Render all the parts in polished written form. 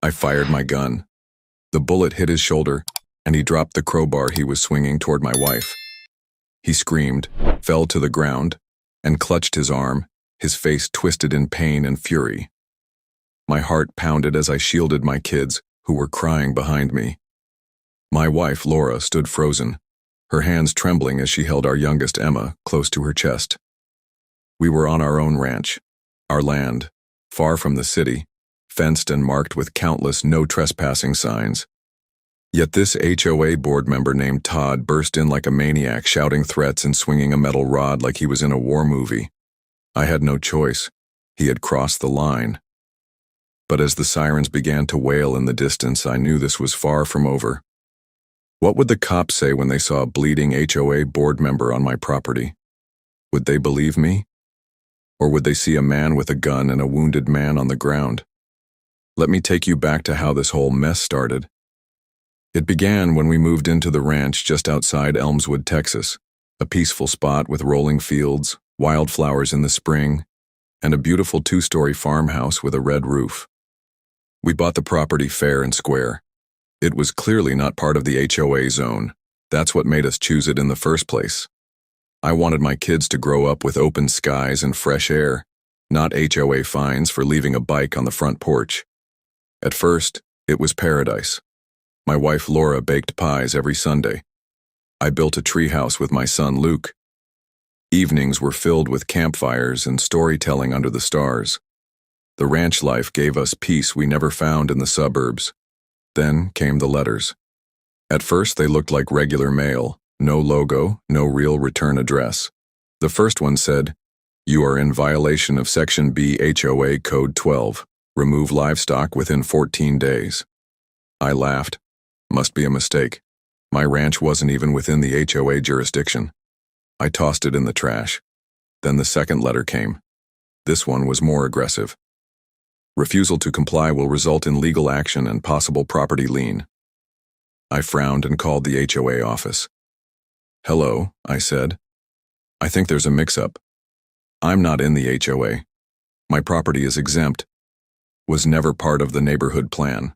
I fired my gun. The bullet hit his shoulder, and he dropped the crowbar he was swinging toward my wife. He screamed, fell to the ground, and clutched his arm, his face twisted in pain and fury. My heart pounded as I shielded my kids, who were crying behind me. My wife, Laura, stood frozen, her hands trembling as she held our youngest, Emma, close to her chest. We were on our own ranch, our land, far from the city, fenced and marked with countless no trespassing signs. Yet this HOA board member named Todd burst in like a maniac, shouting threats and swinging a metal rod like he was in a war movie. I had no choice. He had crossed the line. But as the sirens began to wail in the distance, I knew this was far from over. What would the cops say when they saw a bleeding HOA board member on my property? Would they believe me? Or would they see a man with a gun and a wounded man on the ground? Let me take you back to how this whole mess started. It began when we moved into the ranch just outside Elmswood, Texas, a peaceful spot with rolling fields, wildflowers in the spring, and a beautiful 2-story farmhouse with a red roof. We bought the property fair and square. It was clearly not part of the HOA zone. That's what made us choose it in the first place. I wanted my kids to grow up with open skies and fresh air, not HOA fines for leaving a bike on the front porch. At first, it was paradise. My wife Laura baked pies every Sunday. I built a treehouse with my son Luke. Evenings were filled with campfires and storytelling under the stars. The ranch life gave us peace we never found in the suburbs. Then came the letters. At first they looked like regular mail, no logo, no real return address. The first one said, "You are in violation of Section B HOA Code 12. Remove livestock within 14 days. I laughed. Must be a mistake. My ranch wasn't even within the HOA jurisdiction. I tossed it in the trash. Then the second letter came. This one was more aggressive. Refusal to comply will result in legal action and possible property lien. I frowned and called the HOA office. "Hello," I said. "I think there's a mix-up. I'm not in the HOA. My property is exempt. Was never part of the neighborhood plan."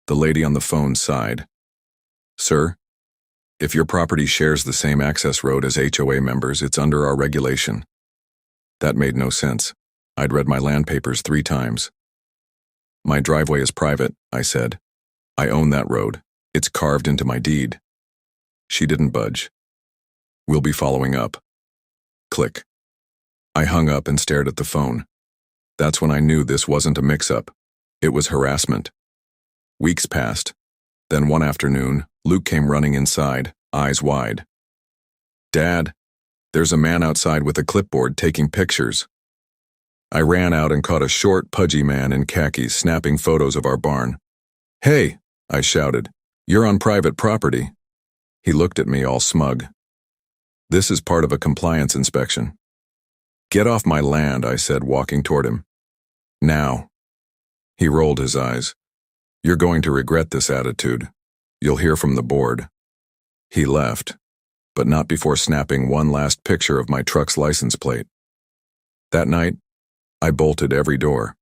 The lady on the phone sighed. "Sir, if your property shares the same access road as HOA members, it's under our regulation." That made no sense. I'd read my land papers 3 times. "My driveway is private," I said. "I own that road. It's carved into my deed." She didn't budge. "We'll be following up." Click. I hung up and stared at the phone. That's when I knew this wasn't a mix-up. It was harassment. Weeks passed. Then one afternoon, Luke came running inside, eyes wide. "Dad, there's a man outside with a clipboard taking pictures." I ran out and caught a short, pudgy man in khakis snapping photos of our barn. "Hey," I shouted, "you're on private property." He looked at me all smug. "This is part of a compliance inspection." "Get off my land," I said, walking toward him. "Now." He rolled his eyes. "You're going to regret this attitude. You'll hear from the board." He left, but not before snapping one last picture of my truck's license plate. That night, I bolted every door.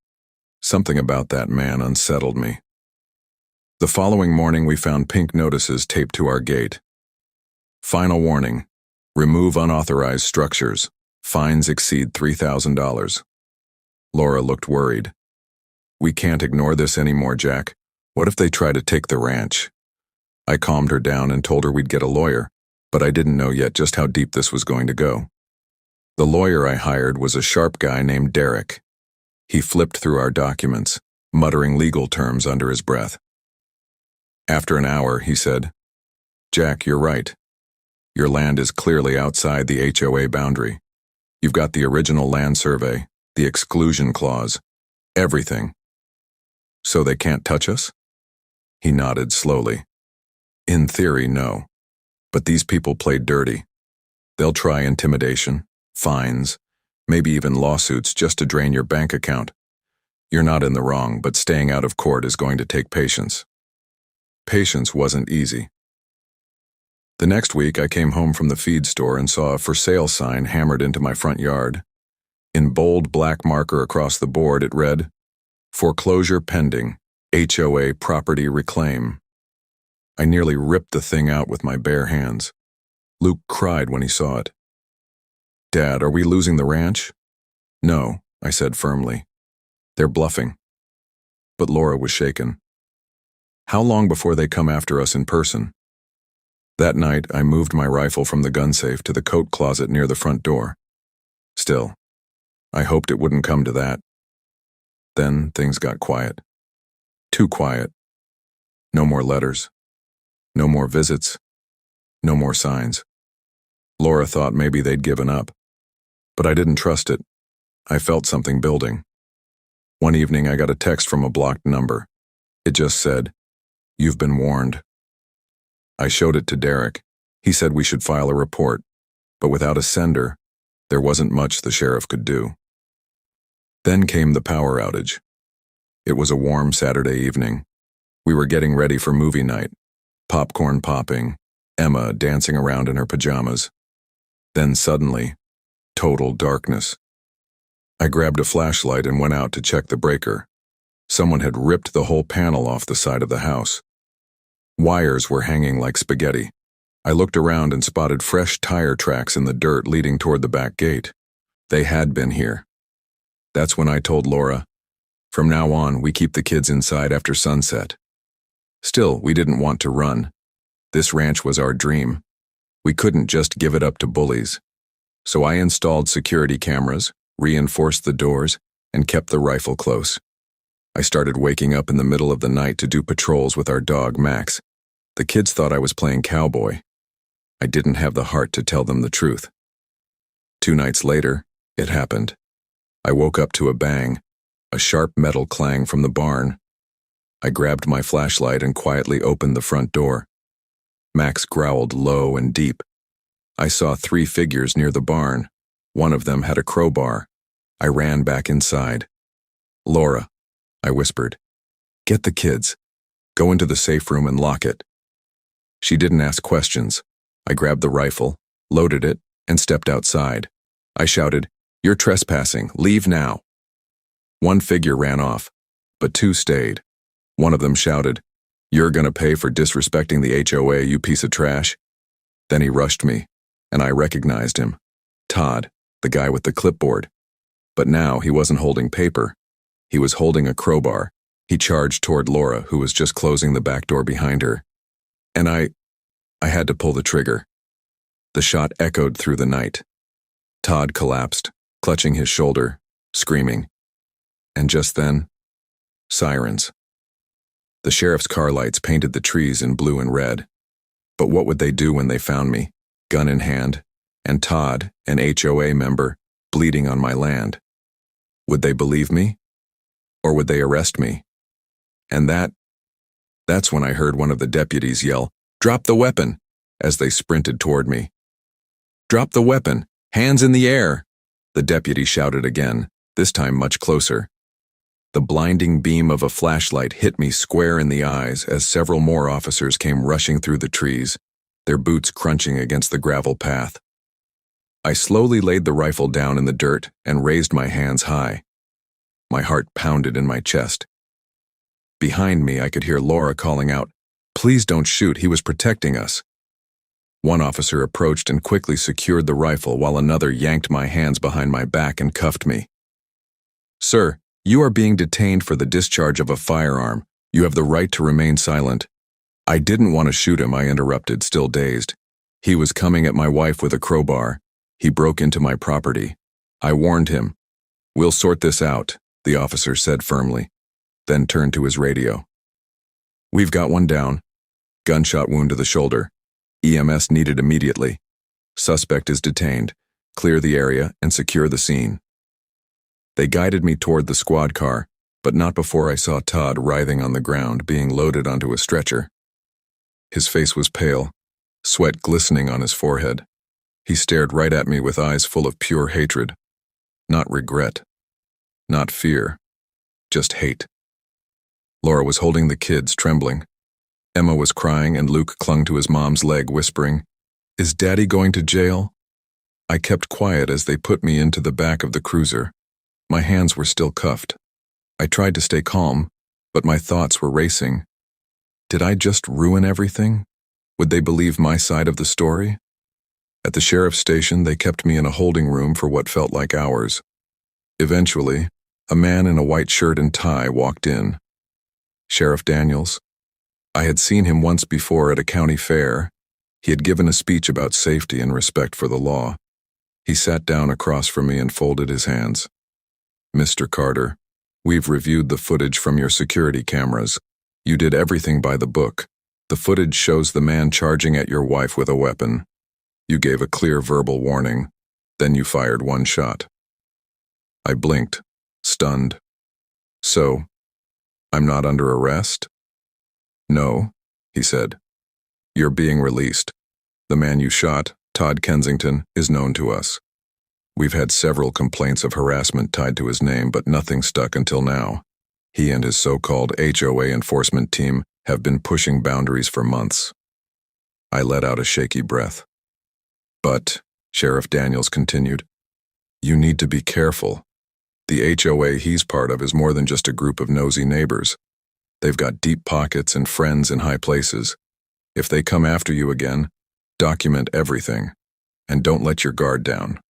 Something about that man unsettled me. The following morning, we found pink notices taped to our gate. Final warning: remove unauthorized structures. Fines exceed $3,000. Laura looked worried. "We can't ignore this anymore, Jack. What if they try to take the ranch?" I calmed her down and told her we'd get a lawyer, but I didn't know yet just how deep this was going to go. The lawyer I hired was a sharp guy named Derek. He flipped through our documents, muttering legal terms under his breath. After an hour, he said, "Jack, you're right. Your land is clearly outside the HOA boundary. You've got the original land survey, the exclusion clause, everything. So they can't touch us?" He nodded slowly. "In theory, no. But these people play dirty. They'll try intimidation, fines, maybe even lawsuits just to drain your bank account. You're not in the wrong, but staying out of court is going to take patience." Patience wasn't easy. The next week, I came home from the feed store and saw a for sale sign hammered into my front yard. In bold black marker across the board, it read, "Foreclosure pending. HOA property reclaim. I nearly ripped the thing out with my bare hands. Luke cried when he saw it. "Dad, are we losing the ranch?" "No," I said firmly. "They're bluffing." But Laura was shaken. "How long before they come after us in person?" That night, I moved my rifle from the gun safe to the coat closet near the front door. Still, I hoped it wouldn't come to that. Then things got quiet. Too quiet. No more letters. No more visits. No more signs. Laura thought maybe they'd given up. But I didn't trust it. I felt something building. One evening, I got a text from a blocked number. It just said, "You've been warned." I showed it to Derek. He said we should file a report, but without a sender, there wasn't much the sheriff could do. Then came the power outage. It was a warm Saturday evening. We were getting ready for movie night, popcorn popping, Emma dancing around in her pajamas. Then suddenly, total darkness. I grabbed a flashlight and went out to check the breaker. Someone had ripped the whole panel off the side of the house. Wires were hanging like spaghetti. I looked around and spotted fresh tire tracks in the dirt leading toward the back gate. They had been here. That's when I told Laura, "From now on, we keep the kids inside after sunset." Still, we didn't want to run. This ranch was our dream. We couldn't just give it up to bullies. So I installed security cameras, reinforced the doors, and kept the rifle close. I started waking up in the middle of the night to do patrols with our dog, Max. The kids thought I was playing cowboy. I didn't have the heart to tell them the truth. 2 nights later, it happened. I woke up to a bang, a sharp metal clang from the barn. I grabbed my flashlight and quietly opened the front door. Max growled low and deep. I saw 3 figures near the barn. One of them had a crowbar. I ran back inside. "Laura," I whispered, "get the kids. Go into the safe room and lock it." She didn't ask questions. I grabbed the rifle, loaded it, and stepped outside. I shouted, "You're trespassing. Leave now." 1 figure ran off, but 2 stayed. One of them shouted, "You're gonna pay for disrespecting the HOA, you piece of trash." Then he rushed me, and I recognized him. Todd, the guy with the clipboard. But now he wasn't holding paper. He was holding a crowbar. He charged toward Laura, who was just closing the back door behind her. And I had to pull the trigger. The shot echoed through the night. Todd collapsed, clutching his shoulder, screaming. And just then, sirens. The sheriff's car lights painted the trees in blue and red. But what would they do when they found me, gun in hand, and Todd, an HOA member, bleeding on my land? Would they believe me? Or would they arrest me? And that's when I heard one of the deputies yell, "Drop the weapon," as they sprinted toward me. "Drop the weapon! Hands in the air!" The deputy shouted again, this time much closer. The blinding beam of a flashlight hit me square in the eyes as several more officers came rushing through the trees, their boots crunching against the gravel path. I slowly laid the rifle down in the dirt and raised my hands high. My heart pounded in my chest. Behind me, I could hear Laura calling out, "Please don't shoot, he was protecting us." One officer approached and quickly secured the rifle while another yanked my hands behind my back and cuffed me. "Sir, you are being detained for the discharge of a firearm. You have the right to remain silent." I didn't want to shoot him, I interrupted, still dazed. "He was coming at my wife with a crowbar. He broke into my property. I warned him." "We'll sort this out," the officer said firmly, then turned to his radio. "We've got one down. Gunshot wound to the shoulder. EMS needed immediately. Suspect is detained. Clear the area and secure the scene." They guided me toward the squad car, but not before I saw Todd writhing on the ground, being loaded onto a stretcher. His face was pale, sweat glistening on his forehead. He stared right at me with eyes full of pure hatred. Not regret. Not fear. Just hate. Laura was holding the kids, trembling. Emma was crying and Luke clung to his mom's leg, whispering, "Is Daddy going to jail?" I kept quiet as they put me into the back of the cruiser. My hands were still cuffed. I tried to stay calm, But my thoughts were racing. Did I just ruin everything? Would they believe my side of the story? At the sheriff's station, they kept me in a holding room for what felt like hours. Eventually, a man in a white shirt and tie walked in. Sheriff Daniels. I had seen him once before at a county fair. He had given a speech about safety and respect for the law. He sat down across from me and folded his hands. Mr. Carter, we've reviewed the footage from your security cameras. You did everything by the book. The footage shows the man charging at your wife with a weapon. You gave a clear verbal warning. Then you fired one shot. I blinked, stunned. So, I'm not under arrest? No, he said. You're being released. The man you shot, Todd Kensington, is known to us. We've had several complaints of harassment tied to his name, but nothing stuck until now. He and his so-called HOA enforcement team have been pushing boundaries for months. I let out a shaky breath. But, Sheriff Daniels continued, you need to be careful. The HOA he's part of is more than just a group of nosy neighbors. They've got deep pockets and friends in high places. If they come after you again, document everything, and don't let your guard down.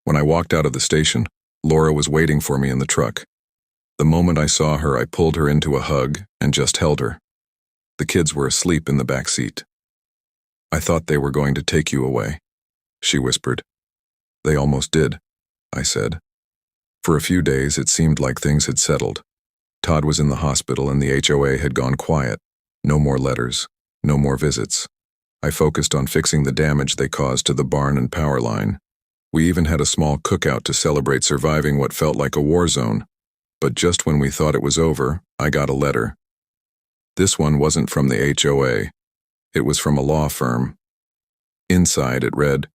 When I walked out of the station, Laura was waiting for me in the truck. The moment I saw her, I pulled her into a hug and just held her. The kids were asleep in the back seat. I thought they were going to take you away, she whispered. They almost did, I said. For a few days, it seemed like things had settled. Todd was in the hospital and the HOA had gone quiet. No more letters, no more visits. I focused on fixing the damage they caused to the barn and power line. We even had a small cookout to celebrate surviving what felt like a war zone. But just when we thought it was over, I got a letter. This one wasn't from the HOA. It was from a law firm. Inside it read,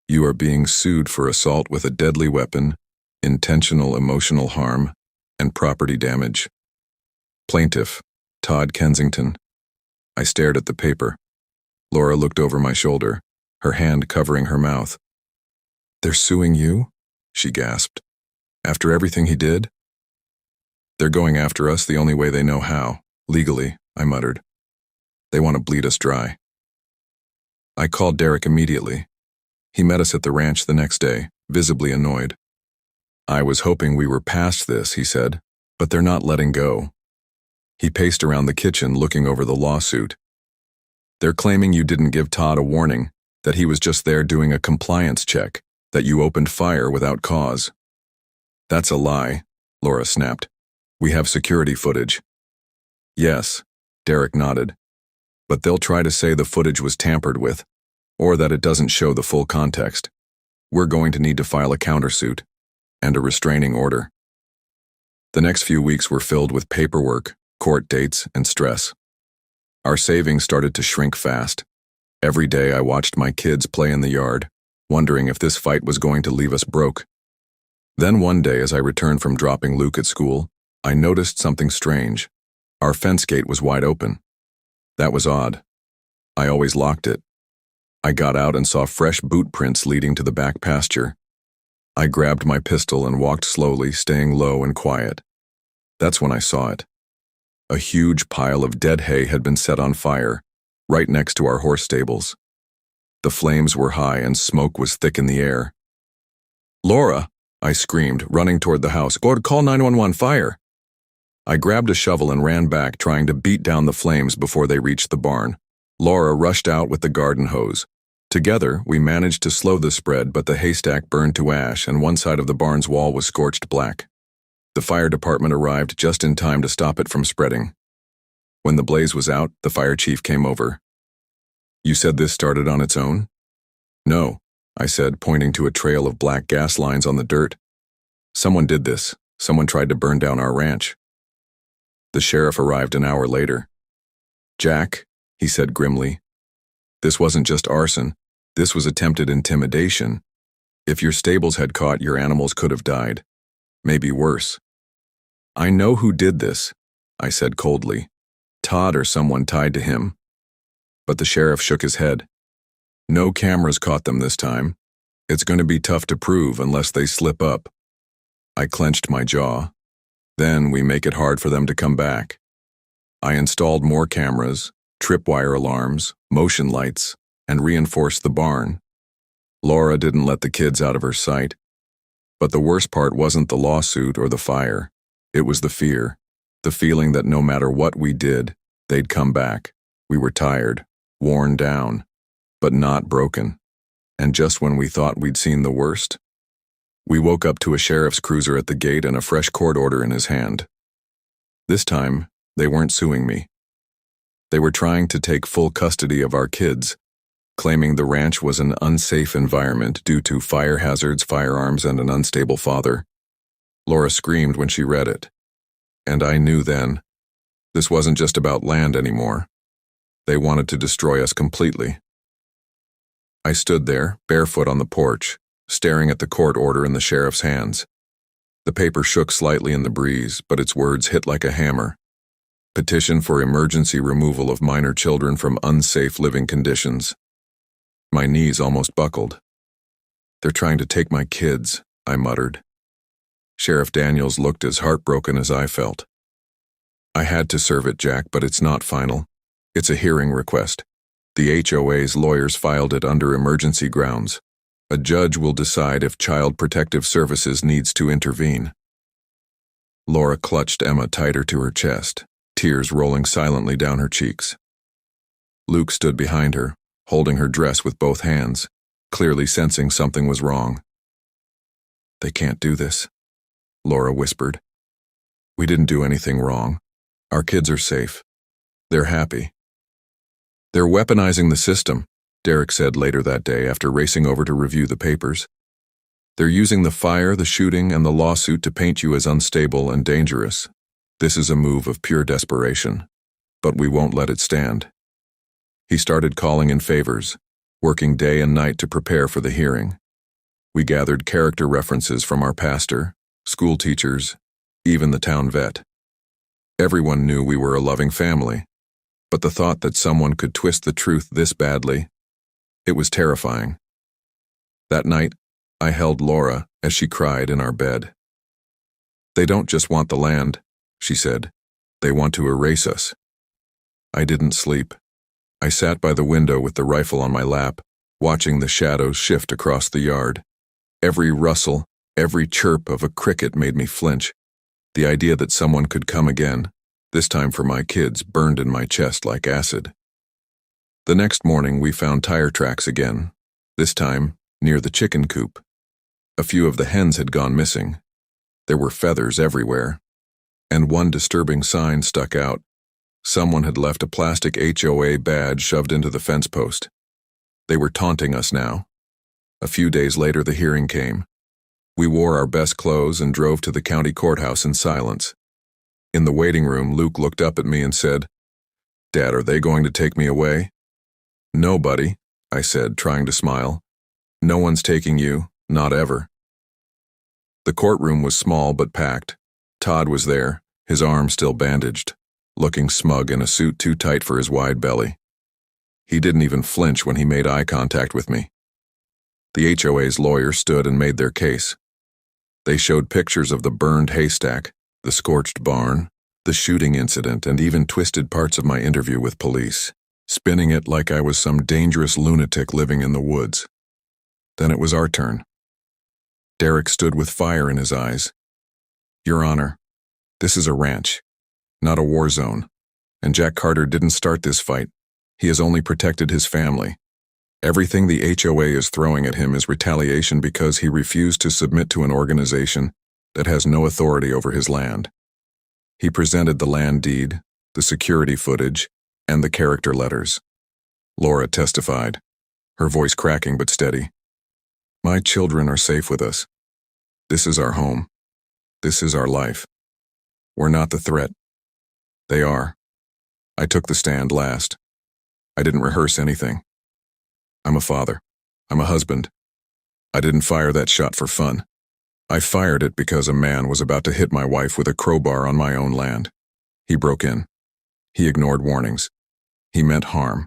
"You are being sued for assault with a deadly weapon, intentional emotional harm, and property damage. Plaintiff, Todd Kensington." I stared at the paper. Laura looked over my shoulder, her hand covering her mouth. "They're suing you?" she gasped. "After everything he did?" "They're going after us the only way they know how, legally," I muttered. "They want to bleed us dry." I called Derek immediately. He met us at the ranch the next day, visibly annoyed. "I was hoping we were past this," he said, "but they're not letting go." He paced around the kitchen looking over the lawsuit. "They're claiming you didn't give Todd a warning, that he was just there doing a compliance check, that you opened fire without cause." "That's a lie," Laura snapped. "We have security footage." "Yes," Derek nodded. "But they'll try to say the footage was tampered with, or that it doesn't show the full context. We're going to need to file a countersuit and a restraining order." The next few weeks were filled with paperwork, court dates, and stress. Our savings started to shrink fast. Every day I watched my kids play in the yard, wondering if this fight was going to leave us broke. Then one day, as I returned from dropping Luke at school, I noticed something strange. Our fence gate was wide open. That was odd. I always locked it. I got out and saw fresh boot prints leading to the back pasture. I grabbed my pistol and walked slowly, staying low and quiet. That's when I saw it. A huge pile of dead hay had been set on fire, right next to our horse stables. The flames were high and smoke was thick in the air. "Laura!" I screamed, running toward the house. "Go to call 911, fire!" I grabbed a shovel and ran back, trying to beat down the flames before they reached the barn. Laura rushed out with the garden hose. Together, we managed to slow the spread, but the haystack burned to ash and one side of the barn's wall was scorched black. The fire department arrived just in time to stop it from spreading. When the blaze was out, the fire chief came over. "You said this started on its own?" "No," I said, pointing to a trail of black gas lines on the dirt. "Someone did this. Someone tried to burn down our ranch." The sheriff arrived an hour later. "Jack," he said grimly, "this wasn't just arson. This was attempted intimidation. If your stables had caught, your animals could have died. Maybe worse." "I know who did this," I said coldly. "Todd or someone tied to him." But the sheriff shook his head. "No cameras caught them this time. It's going to be tough to prove unless they slip up." I clenched my jaw. Then we make it hard for them to come back. I installed more cameras, tripwire alarms, motion lights, and reinforced the barn. Laura didn't let the kids out of her sight. But the worst part wasn't the lawsuit or the fire. It was the fear, the feeling that no matter what we did, they'd come back. We were tired, worn down, but not broken. And just when we thought we'd seen the worst, we woke up to a sheriff's cruiser at the gate and a fresh court order in his hand. This time, they weren't suing me. They were trying to take full custody of our kids, claiming the ranch was an unsafe environment due to fire hazards, firearms, and an unstable father. Laura screamed when she read it. And I knew then, this wasn't just about land anymore. They wanted to destroy us completely. I stood there, barefoot on the porch, staring at the court order in the sheriff's hands. The paper shook slightly in the breeze, but its words hit like a hammer. Petition for emergency removal of minor children from unsafe living conditions. My knees almost buckled. They're trying to take my kids, I muttered. Sheriff Daniels looked as heartbroken as I felt. I had to serve it, Jack, but it's not final. It's a hearing request. The HOA's lawyers filed it under emergency grounds. A judge will decide if Child Protective Services needs to intervene. Laura clutched Emma tighter to her chest, tears rolling silently down her cheeks. Luke stood behind her, holding her dress with both hands, clearly sensing something was wrong. They can't do this, Laura whispered. We didn't do anything wrong. Our kids are safe. They're happy. They're weaponizing the system, Derek said later that day after racing over to review the papers. They're using the fire, the shooting, and the lawsuit to paint you as unstable and dangerous. This is a move of pure desperation, but we won't let it stand. He started calling in favors, working day and night to prepare for the hearing. We gathered character references from our pastor, school teachers, even the town vet. Everyone knew we were a loving family, but the thought that someone could twist the truth this badly, it was terrifying. That night, I held Laura as she cried in our bed. They don't just want the land, she said. They want to erase us. I didn't sleep. I sat by the window with the rifle on my lap, watching the shadows shift across the yard. Every rustle, every chirp of a cricket made me flinch. The idea that someone could come again, this time for my kids, burned in my chest like acid. The next morning we found tire tracks again, this time near the chicken coop. A few of the hens had gone missing. There were feathers everywhere. And one disturbing sign stuck out. Someone had left a plastic HOA badge shoved into the fence post. They were taunting us now. A few days later the hearing came. We wore our best clothes and drove to the county courthouse in silence. In the waiting room, Luke looked up at me and said, "Dad, are they going to take me away?" "No, buddy," I said, trying to smile. "No one's taking you, not ever." The courtroom was small but packed. Todd was there, his arm still bandaged, looking smug in a suit too tight for his wide belly. He didn't even flinch when he made eye contact with me. The HOA's lawyer stood and made their case. They showed pictures of the burned haystack, the scorched barn, the shooting incident, and even twisted parts of my interview with police, spinning it like I was some dangerous lunatic living in the woods. Then it was our turn. Derek stood with fire in his eyes. "Your Honor, this is a ranch, not a war zone, and Jack Carter didn't start this fight. He has only protected his family. Everything the HOA is throwing at him is retaliation because he refused to submit to an organization that has no authority over his land." He presented the land deed, the security footage, and the character letters. Laura testified, her voice cracking but steady. "My children are safe with us. This is our home. This is our life. We're not the threat. They are." I took the stand last. I didn't rehearse anything. I'm a father. I'm a husband. I didn't fire that shot for fun. I fired it because a man was about to hit my wife with a crowbar on my own land. He broke in. He ignored warnings. He meant harm.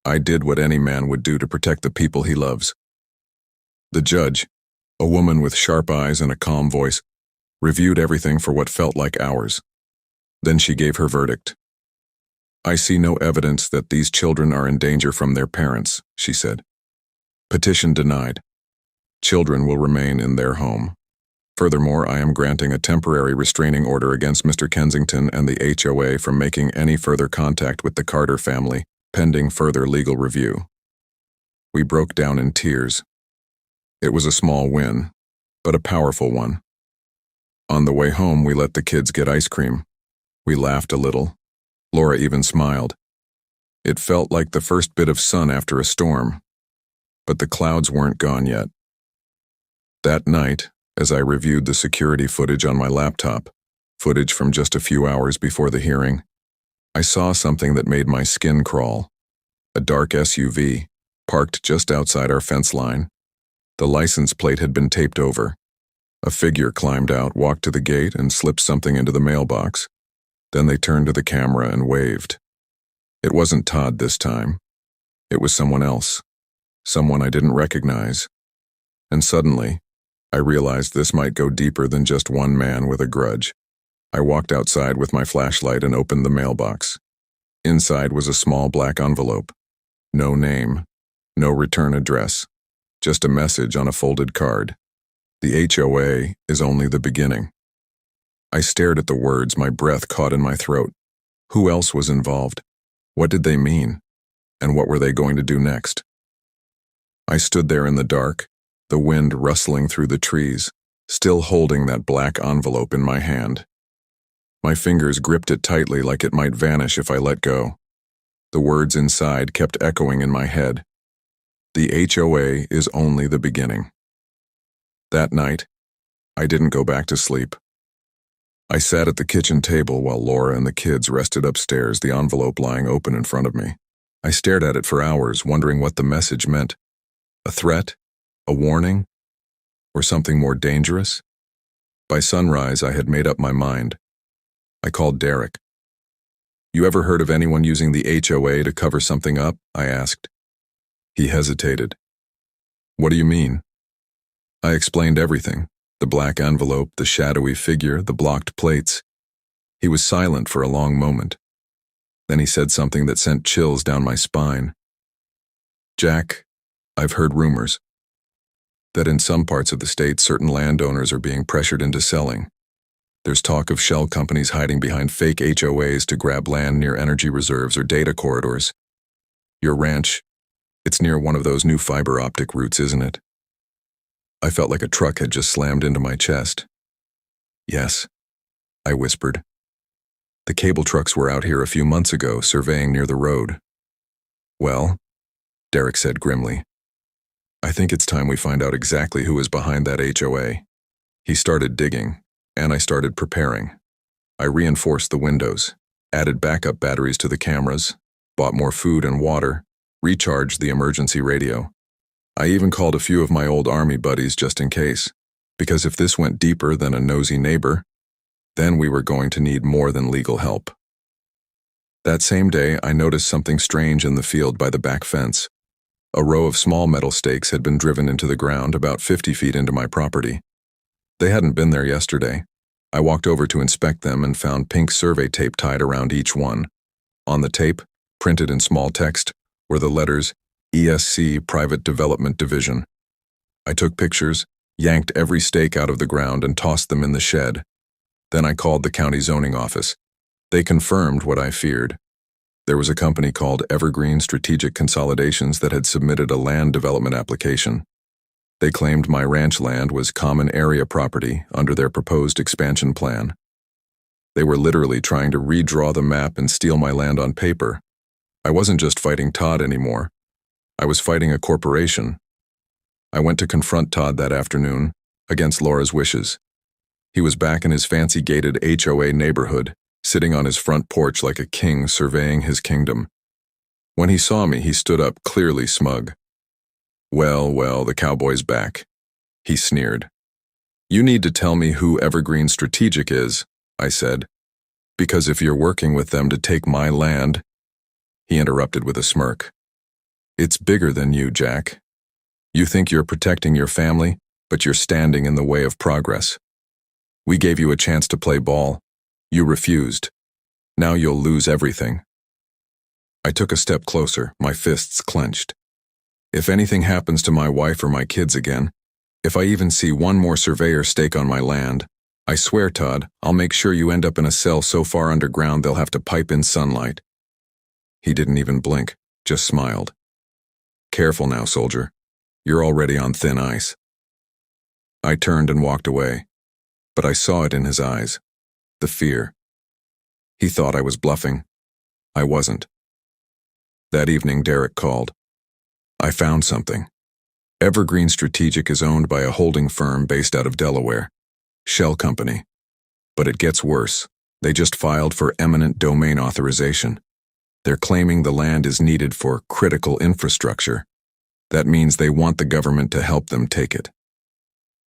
I did what any man would do to protect the people he loves. The judge, a woman with sharp eyes and a calm voice, reviewed everything for what felt like hours. Then she gave her verdict. "I see no evidence that these children are in danger from their parents," she said. "Petition denied. Children will remain in their home. Furthermore, I am granting a temporary restraining order against Mr. Kensington and the HOA from making any further contact with the Carter family, pending further legal review." We broke down in tears. It was a small win, but a powerful one. On the way home, we let the kids get ice cream. We laughed a little. Laura even smiled. It felt like the first bit of sun after a storm, but the clouds weren't gone yet. That night, as I reviewed the security footage on my laptop, footage from just a few hours before the hearing, I saw something that made my skin crawl. A dark SUV, parked just outside our fence line. The license plate had been taped over. A figure climbed out, walked to the gate, and slipped something into the mailbox. Then they turned to the camera and waved. It wasn't Todd this time. It was someone else. Someone I didn't recognize. And suddenly, I realized this might go deeper than just one man with a grudge. I walked outside with my flashlight and opened the mailbox. Inside was a small black envelope. No name, no return address, just a message on a folded card. "The HOA is only the beginning." I stared at the words, my breath caught in my throat. Who else was involved? What did they mean? And what were they going to do next? I stood there in the dark, the wind rustling through the trees, still holding that black envelope in my hand. My fingers gripped it tightly like it might vanish if I let go. The words inside kept echoing in my head. The HOA is only the beginning. That night, I didn't go back to sleep. I sat at the kitchen table while Laura and the kids rested upstairs, the envelope lying open in front of me. I stared at it for hours, wondering what the message meant. A threat? A warning? Or something more dangerous? By sunrise, I had made up my mind. I called Derek. "You ever heard of anyone using the HOA to cover something up?" I asked. He hesitated. "What do you mean?" I explained everything. The black envelope, the shadowy figure, the blocked plates. He was silent for a long moment. Then he said something that sent chills down my spine. "Jack, I've heard rumors that in some parts of the state certain landowners are being pressured into selling. There's talk of shell companies hiding behind fake HOAs to grab land near energy reserves or data corridors. Your ranch, it's near one of those new fiber optic routes, isn't it?" I felt like a truck had just slammed into my chest. "Yes," I whispered. "The cable trucks were out here a few months ago, surveying near the road." "Well," Derek said grimly, "I think it's time we find out exactly who is behind that HOA." He started digging, and I started preparing. I reinforced the windows, added backup batteries to the cameras, bought more food and water, recharged the emergency radio. I even called a few of my old army buddies just in case, because if this went deeper than a nosy neighbor, then we were going to need more than legal help. That same day, I noticed something strange in the field by the back fence. A row of small metal stakes had been driven into the ground about 50 feet into my property. They hadn't been there yesterday. I walked over to inspect them and found pink survey tape tied around each one. On the tape, printed in small text, were the letters ESC Private Development Division. I took pictures, yanked every stake out of the ground and tossed them in the shed. Then I called the county zoning office. They confirmed what I feared. There was a company called Evergreen Strategic Consolidations that had submitted a land development application. They claimed my ranch land was common area property under their proposed expansion plan. They were literally trying to redraw the map and steal my land on paper. I wasn't just fighting Todd anymore. I was fighting a corporation. I went to confront Todd that afternoon, against Laura's wishes. He was back in his fancy gated HOA neighborhood, sitting on his front porch like a king surveying his kingdom. When he saw me, he stood up, clearly smug. Well, the cowboy's back," he sneered. "You need to tell me who Evergreen Strategic is," I said, "because if you're working with them to take my land—" He interrupted with a smirk. "It's bigger than you, Jack. You think you're protecting your family, but you're standing in the way of progress. We gave you a chance to play ball. You refused. Now you'll lose everything. I took a step closer, my fists clenched. If anything happens to my wife or my kids again, if I even see one more surveyor stake on my land, I swear, Todd, I'll make sure you end up in a cell so far underground they'll have to pipe in sunlight. He didn't even blink, just smiled. Careful now, soldier. You're already on thin ice. I turned and walked away, but I saw it in his eyes, the fear. He thought I was bluffing. I wasn't. That evening, Derek called. I found something. Evergreen Strategic is owned by a holding firm based out of Delaware, Shell Company. But it gets worse. They just filed for eminent domain authorization. They're claiming the land is needed for critical infrastructure. That means they want the government to help them take it.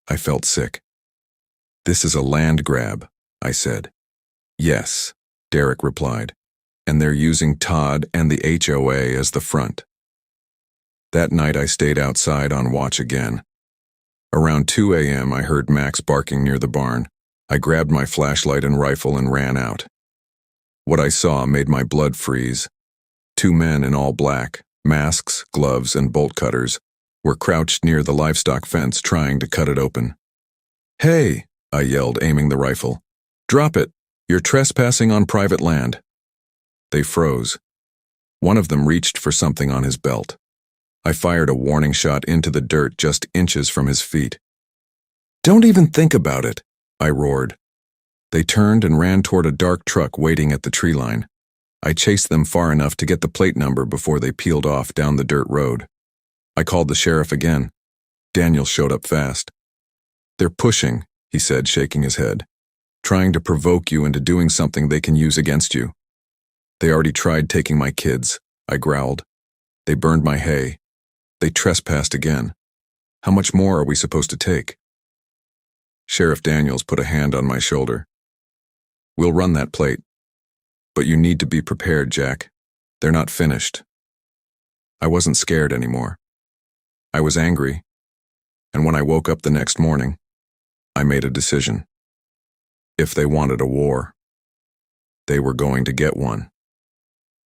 I felt sick. This is a land grab, I said. Yes, Derek replied, and they're using Todd and the HOA as the front. That night I stayed outside on watch again. Around 2 a.m. I heard Max barking near the barn. I grabbed my flashlight and rifle and ran out. What I saw made my blood freeze. 2 men in all black, masks, gloves, and bolt cutters, were crouched near the livestock fence trying to cut it open. "Hey!" I yelled, aiming the rifle. "Drop it! You're trespassing on private land." They froze. One of them reached for something on his belt. I fired a warning shot into the dirt just inches from his feet. "Don't even think about it," I roared. They turned and ran toward a dark truck waiting at the tree line. I chased them far enough to get the plate number before they peeled off down the dirt road. I called the sheriff again. Daniel showed up fast. "They're pushing," he said, shaking his head, "trying to provoke you into doing something they can use against you." "They already tried taking my kids," I growled. "They burned my hay. They trespassed again. How much more are we supposed to take?" Sheriff Daniels put a hand on my shoulder. "We'll run that plate. But you need to be prepared, Jack. They're not finished." I wasn't scared anymore. I was angry. And when I woke up the next morning, I made a decision. If they wanted a war, they were going to get one.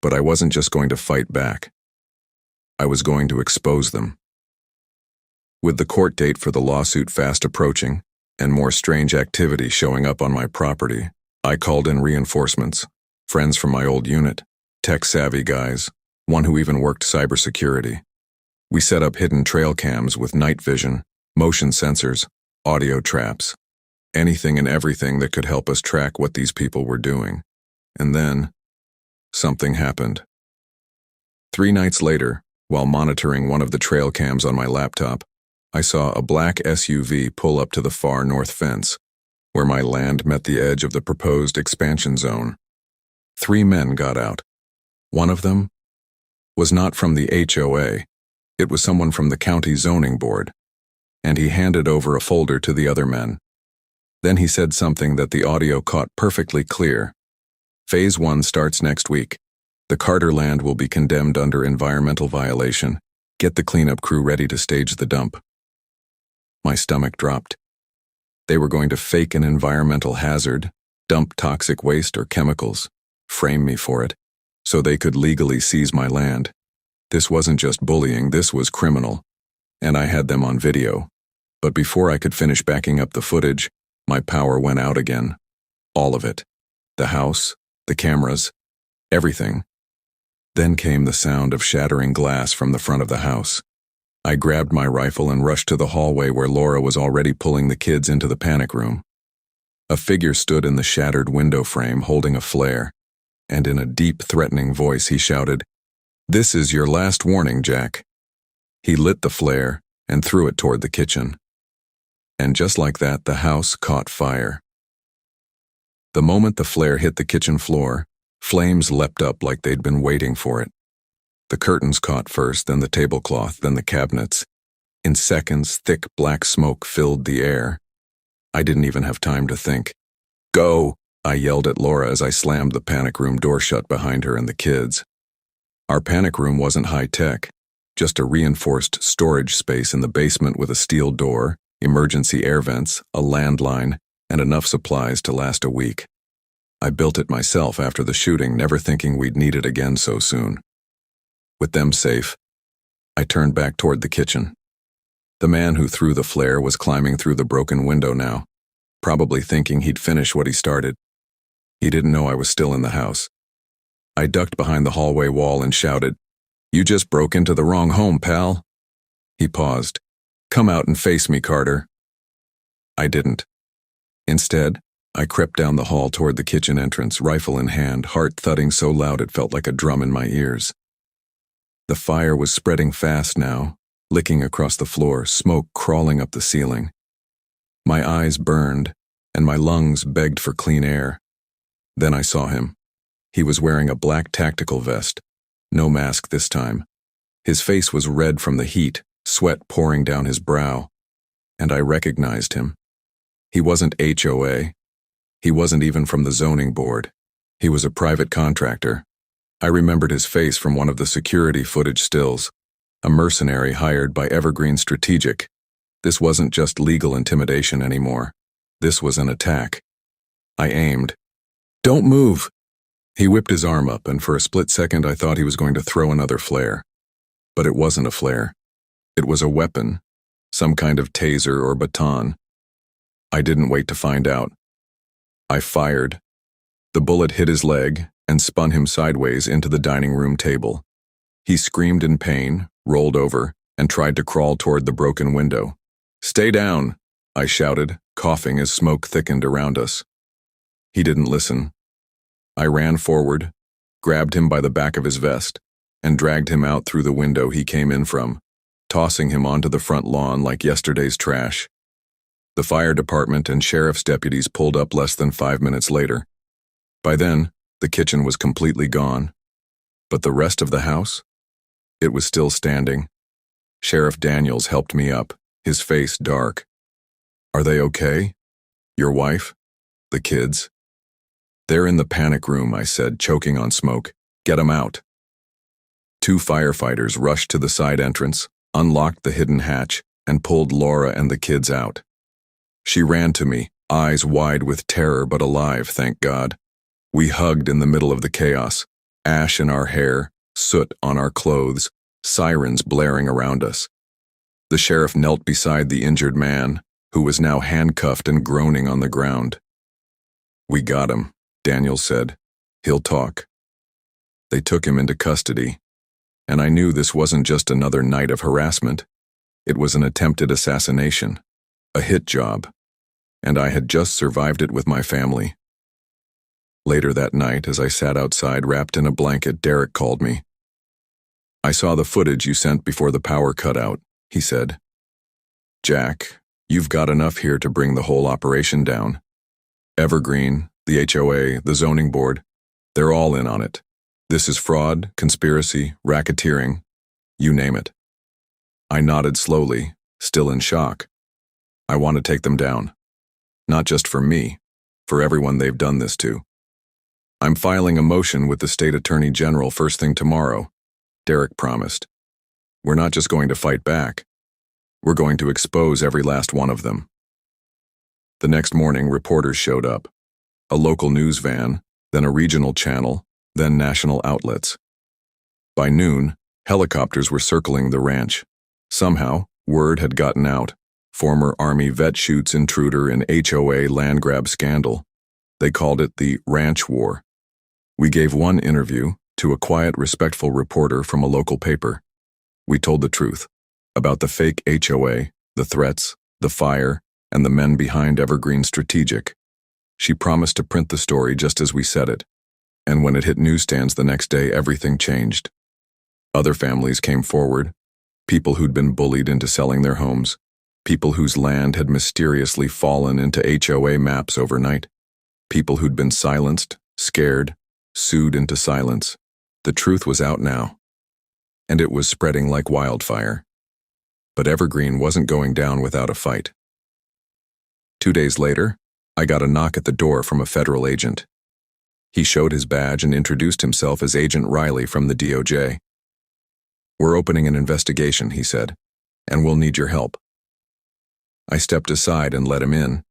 But I wasn't just going to fight back. I was going to expose them. With the court date for the lawsuit fast approaching, and more strange activity showing up on my property, I called in reinforcements, friends from my old unit, tech-savvy guys, one who even worked cybersecurity. We set up hidden trail cams with night vision, motion sensors, audio traps, anything and everything that could help us track what these people were doing. And then, something happened. 3 nights later, while monitoring one of the trail cams on my laptop, I saw a black SUV pull up to the far north fence, where my land met the edge of the proposed expansion zone. 3 men got out. One of them was not from the HOA. It was someone from the county zoning board, and he handed over a folder to the other men. Then he said something that the audio caught perfectly clear. "Phase 1 starts next week. The Carter land will be condemned under environmental violation. Get the cleanup crew ready to stage the dump." My stomach dropped. They were going to fake an environmental hazard, dump toxic waste or chemicals, frame me for it, so they could legally seize my land. This wasn't just bullying, this was criminal, and I had them on video. But before I could finish backing up the footage, my power went out again. All of it. The house, the cameras, everything. Then came the sound of shattering glass from the front of the house. I grabbed my rifle and rushed to the hallway where Laura was already pulling the kids into the panic room. A figure stood in the shattered window frame holding a flare, and in a deep, threatening voice he shouted, "This is your last warning, Jack." He lit the flare and threw it toward the kitchen. And just like that, the house caught fire. The moment the flare hit the kitchen floor, flames leapt up like they'd been waiting for it. The curtains caught first, then the tablecloth, then the cabinets. In seconds, thick black smoke filled the air. I didn't even have time to think. "Go!" I yelled at Laura as I slammed the panic room door shut behind her and the kids. Our panic room wasn't high-tech, just a reinforced storage space in the basement with a steel door, emergency air vents, a landline, and enough supplies to last a week. I built it myself after the shooting, never thinking we'd need it again so soon. With them safe, I turned back toward the kitchen. The man who threw the flare was climbing through the broken window now, probably thinking he'd finish what he started. He didn't know I was still in the house. I ducked behind the hallway wall and shouted, "You just broke into the wrong home, pal." He paused. "Come out and face me, Carter." I didn't. Instead, I crept down the hall toward the kitchen entrance, rifle in hand, heart thudding so loud it felt like a drum in my ears. The fire was spreading fast now, licking across the floor, smoke crawling up the ceiling. My eyes burned, and my lungs begged for clean air. Then I saw him. He was wearing a black tactical vest, no mask this time. His face was red from the heat, sweat pouring down his brow, and I recognized him. He wasn't HOA. He wasn't even from the zoning board. He was a private contractor. I remembered his face from one of the security footage stills, a mercenary hired by Evergreen Strategic. This wasn't just legal intimidation anymore. This was an attack. I aimed. "Don't move!" He whipped his arm up, and for a split second I thought he was going to throw another flare. But it wasn't a flare. It was a weapon, some kind of taser or baton. I didn't wait to find out. I fired. The bullet hit his leg and spun him sideways into the dining room table. He screamed in pain, rolled over, and tried to crawl toward the broken window. "Stay down," I shouted, coughing as smoke thickened around us. He didn't listen. I ran forward, grabbed him by the back of his vest, and dragged him out through the window he came in from, tossing him onto the front lawn like yesterday's trash. The fire department and sheriff's deputies pulled up less than 5 minutes later. By then, the kitchen was completely gone. But the rest of the house? It was still standing. Sheriff Daniels helped me up, his face dark. "Are they okay? Your wife? The kids?" "They're in the panic room," I said, choking on smoke. "Get 'em out." 2 firefighters rushed to the side entrance, unlocked the hidden hatch, and pulled Laura and the kids out. She ran to me, eyes wide with terror but alive, thank God. We hugged in the middle of the chaos, ash in our hair, soot on our clothes, sirens blaring around us. The sheriff knelt beside the injured man, who was now handcuffed and groaning on the ground. "We got him," Daniel said. "He'll talk." They took him into custody, and I knew this wasn't just another night of harassment. It was an attempted assassination, a hit job, and I had just survived it with my family. Later that night, as I sat outside wrapped in a blanket, Derek called me. "I saw the footage you sent before the power cut out," he said. "Jack, you've got enough here to bring the whole operation down. Evergreen, the HOA, the zoning board, they're all in on it. This is fraud, conspiracy, racketeering, you name it." I nodded slowly, still in shock. "I want to take them down. Not just for me, for everyone they've done this to. I'm filing a motion with the state attorney general first thing tomorrow," Derek promised. "We're not just going to fight back. We're going to expose every last one of them." The next morning, reporters showed up. A local news van, then a regional channel, then national outlets. By noon, helicopters were circling the ranch. Somehow, word had gotten out. Former Army vet shoots intruder in HOA land grab scandal. They called it the Ranch War. We gave one interview to a quiet, respectful reporter from a local paper. We told the truth about the fake HOA, the threats, the fire, and the men behind Evergreen Strategic. She promised to print the story just as we said it. And when it hit newsstands the next day, everything changed. Other families came forward, people who'd been bullied into selling their homes, people whose land had mysteriously fallen into HOA maps overnight, people who'd been silenced, scared, sued into silence. The truth was out now, and it was spreading like wildfire. But Evergreen wasn't going down without a fight. 2 days later, I got a knock at the door from a federal agent. He showed his badge and introduced himself as Agent Riley from the DOJ. "We're opening an investigation," he said, "and we'll need your help." I stepped aside and let him in.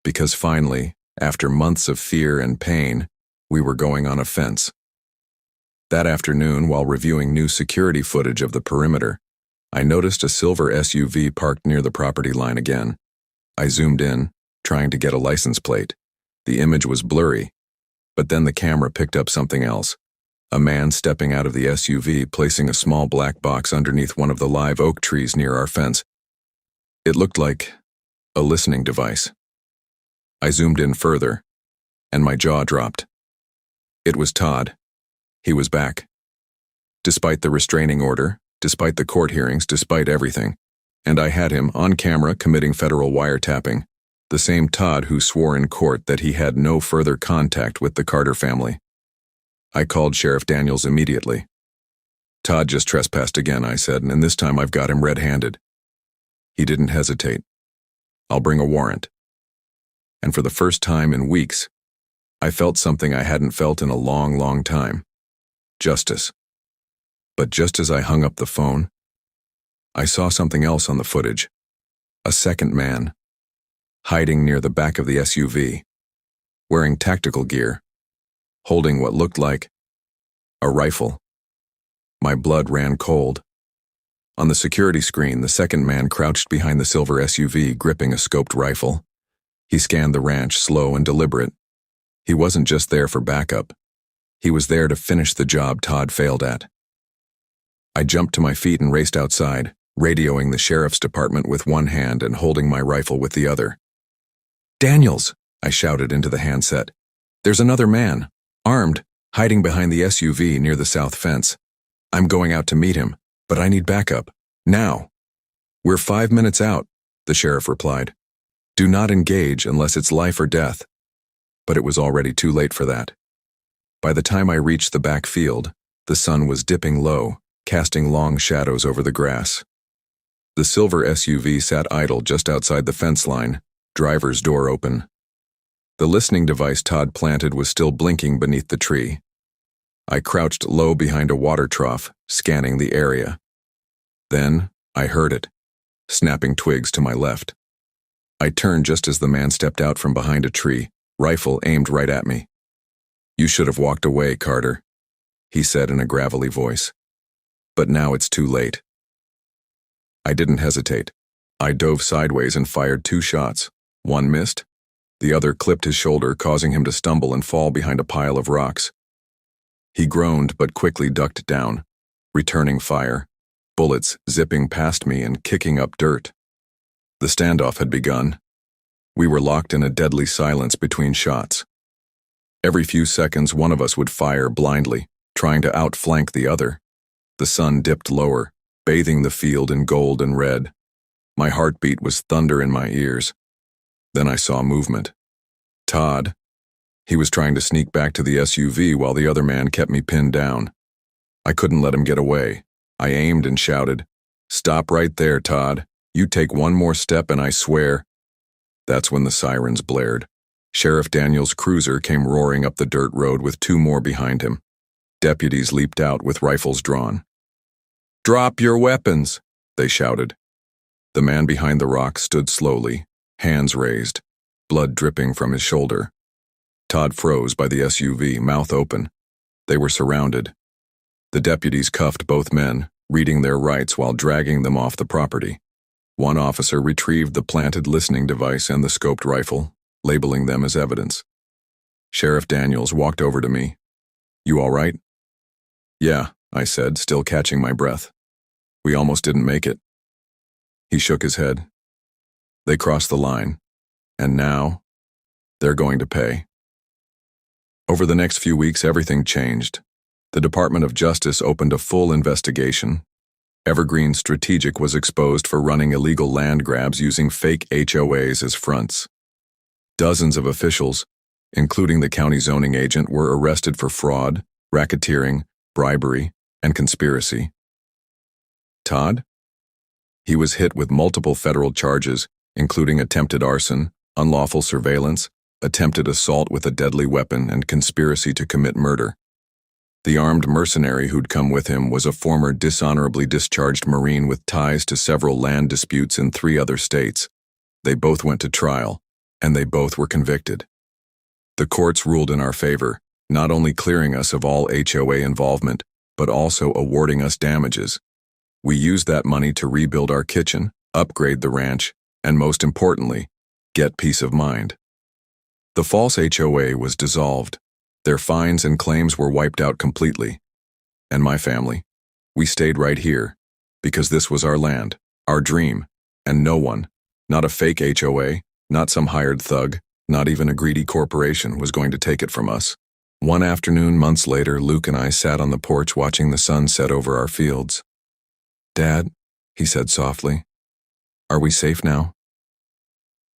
because finally, after months of fear and pain, we were going on a fence. That afternoon, while reviewing new security footage of the perimeter, I noticed a silver SUV parked near the property line again. I zoomed in, trying to get a license plate. The image was blurry, but then the camera picked up something else. A man stepping out of the SUV, placing a small black box underneath one of the live oak trees near our fence. It looked like a listening device. I zoomed in further, and my jaw dropped. It was Todd. He was back. Despite the restraining order, despite the court hearings, despite everything, and I had him on camera committing federal wiretapping, the same Todd who swore in court that he had no further contact with the Carter family. I called Sheriff Daniels immediately. Todd just trespassed again, I said, and this time I've got him red-handed. He didn't hesitate. I'll bring a warrant. And for the first time in weeks, I felt something I hadn't felt in a long, long time. Justice. But just as I hung up the phone, I saw something else on the footage. A second man, hiding near the back of the SUV, wearing tactical gear, holding what looked like a rifle. My blood ran cold. On the security screen, the second man crouched behind the silver SUV, gripping a scoped rifle. He scanned the ranch, slow and deliberate. He wasn't just there for backup. He was there to finish the job Todd failed at. I jumped to my feet and raced outside, radioing the sheriff's department with one hand and holding my rifle with the other. "Daniels!" I shouted into the handset. "There's another man, armed, hiding behind the SUV near the south fence. I'm going out to meet him, but I need backup. Now." "We're 5 minutes out," the sheriff replied. "Do not engage unless it's life or death." But it was already too late for that. By the time I reached the back field, the sun was dipping low, casting long shadows over the grass. The silver SUV sat idle just outside the fence line, driver's door open. The listening device Todd planted was still blinking beneath the tree. I crouched low behind a water trough, scanning the area. Then I heard it, snapping twigs to my left. I turned just as the man stepped out from behind a tree, rifle aimed right at me. "You should have walked away, Carter," he said in a gravelly voice. "But now it's too late." I didn't hesitate. I dove sideways and fired 2 shots. One missed. The other clipped his shoulder, causing him to stumble and fall behind a pile of rocks. He groaned but quickly ducked down, returning fire, bullets zipping past me and kicking up dirt. The standoff had begun. We were locked in a deadly silence between shots. Every few seconds, one of us would fire blindly, trying to outflank the other. The sun dipped lower, bathing the field in gold and red. My heartbeat was thunder in my ears. Then I saw movement. Todd. He was trying to sneak back to the SUV while the other man kept me pinned down. I couldn't let him get away. I aimed and shouted, "Stop right there, Todd. You take one more step and I swear." That's when the sirens blared. Sheriff Daniels' cruiser came roaring up the dirt road with 2 more behind him. Deputies leaped out with rifles drawn. "Drop your weapons," they shouted. The man behind the rock stood slowly, hands raised, blood dripping from his shoulder. Todd froze by the SUV, mouth open. They were surrounded. The deputies cuffed both men, reading their rights while dragging them off the property. One officer retrieved the planted listening device and the scoped rifle, labeling them as evidence. Sheriff Daniels walked over to me. "You all right?" "Yeah," I said, still catching my breath. "We almost didn't make it." He shook his head. "They crossed the line, and now they're going to pay." Over the next few weeks, everything changed. The Department of Justice opened a full investigation. Evergreen Strategic was exposed for running illegal land grabs using fake HOAs as fronts. Dozens of officials, including the county zoning agent, were arrested for fraud, racketeering, bribery, and conspiracy. Todd? He was hit with multiple federal charges, including attempted arson, unlawful surveillance, attempted assault with a deadly weapon, and conspiracy to commit murder. The armed mercenary who'd come with him was a former dishonorably discharged Marine with ties to several land disputes in 3 other states. They both went to trial, and they both were convicted. The courts ruled in our favor, not only clearing us of all HOA involvement, but also awarding us damages. We used that money to rebuild our kitchen, upgrade the ranch, and most importantly, get peace of mind. The false HOA was dissolved. Their fines and claims were wiped out completely. And my family, we stayed right here, because this was our land, our dream, and no one, not a fake HOA, not some hired thug, not even a greedy corporation was going to take it from us. One afternoon, months later, Luke and I sat on the porch watching the sun set over our fields. "Dad," he said softly, "are we safe now?"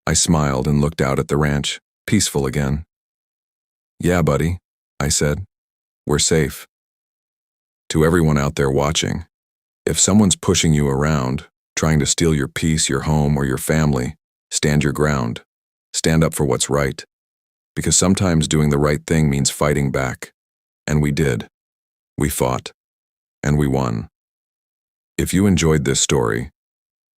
I smiled and looked out at the ranch, peaceful again. "Yeah, buddy," I said, "we're safe." To everyone out there watching, if someone's pushing you around, trying to steal your peace, your home, or your family, stand your ground. Stand up for what's right. Because sometimes doing the right thing means fighting back. And we did. We fought. And we won. If you enjoyed this story,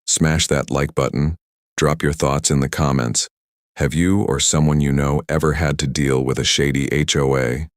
smash that like button, drop your thoughts in the comments. Have you or someone you know ever had to deal with a shady HOA?